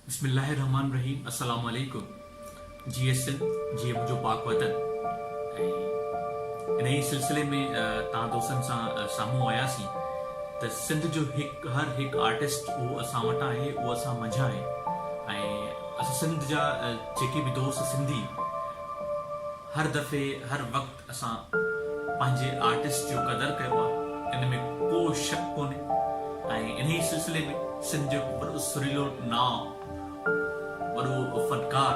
बिस्मिल्लाहिर्रहमानिर्रहीम। अस्सलाम वालेकुम। जी सिंध जी मुझो पाक वतन। इन ही सिलसिले में तव्हां दोस्तनि सां साम्हूं आयासीं त सिंध जो हर हिकु आर्टिस्ट उहो असां वटि आहे, उहो असां मंझां आहे। ऐं असां सिंध जा जेके बि दोस्त सिंधी हर दफ़े हर वक़्तु असां पंहिंजे आर्टिस्ट जो क़दुरु कयो आहे, इन में को शक कोन्हे। ऐं इन ही सिलसिले में सिंध जो वॾो सुरीलो नाव, वॾो फनकार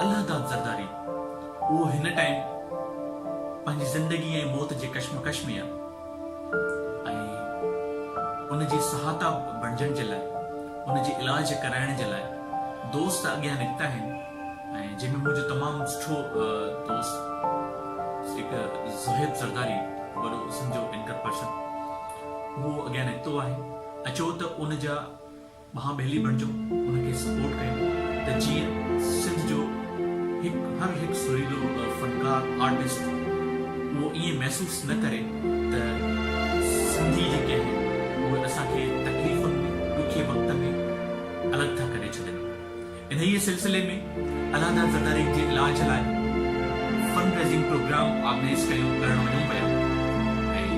الهداد ज़रदारी, उहो हिन टाइम पंहिंजी ज़िंदगी ऐं मौत जे कश्मकश में आहे। ऐं उनजी सहायता बणजण जे लाइ, उनजे इलाज कराइण जे लाइ दोस्त अॻियां निकिता आहिनि। ऐं जंहिंमें मुंहिंजो तमामु सुठो दोस्त हिकु ज़रदारी, वॾो सिंध जो एंकर पर्सन, उहो अॻियां निकितो आहे। अचो त उनजा ॿांह ॿेली बणिजो, उनखे सपोर्ट कयूं त जीअं सिंध जो हर हिकु सुरीलो फनकार आर्टिस्ट उहो ईअं महसूसु न करे त सिंधी जेके आहिनि उहे असांखे तकलीफ़ुनि में, ॾुखे वक़्त में अलॻि था करे छॾनि। इन ई सिलसिले में الهداد ज़रदारी जे इलाज लाइ फंड रेज़िंग प्रोग्राम ऑर्गेनाइज़ करण वञूं पिया। ऐं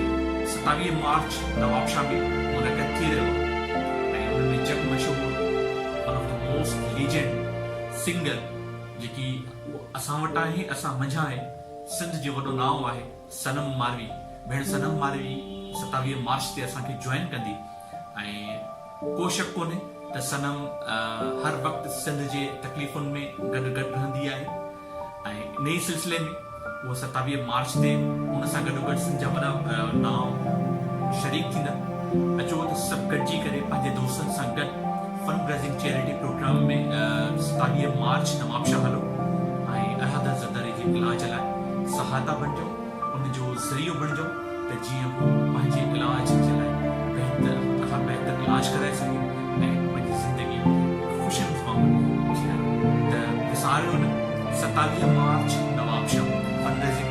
27 मार्च नवाबशाह में मुनक़द थी रहियो आहे। ऐं उन में जग मशहूर one of the most legend singer जेकी असां वटि आहे, असां मंझां आहे, सिंध जो वॾो नाव आहे, सनम मारवी। भेण सनम मारवी 27 मार्च ते असांखे जॉइन कंदी। ऐं को शक कोन्हे त सनम हर वक़्तु सिंध जे तकलीफ़ुनि में गॾु रहंदी आहे। ऐं इन ई सिलसिले में उहो 27 मार्च ते उन सां गॾोगॾु सिंध जा वॾा नाव शरीक थींदा। अचो त सभु गॾिजी करे पंहिंजे दोस्तनि सां गॾु फंड रेज़िंग चेरिटी प्रोग्राम में 27 मार्च नवाबशाह हलो ऐं الهداد ज़रदारी जे इलाज लाइ सहायता बणिजो, उनजो ज़रियो बणिजो त जीअं हू पंहिंजे इलाज जे लाइ बहितर इलाज कराए सघे ऐं पंहिंजी ज़िंदगी ख़ुशनुमा जीअं त विसारियो न। 27 मार्च नवाबशाह फंड रेज़िंग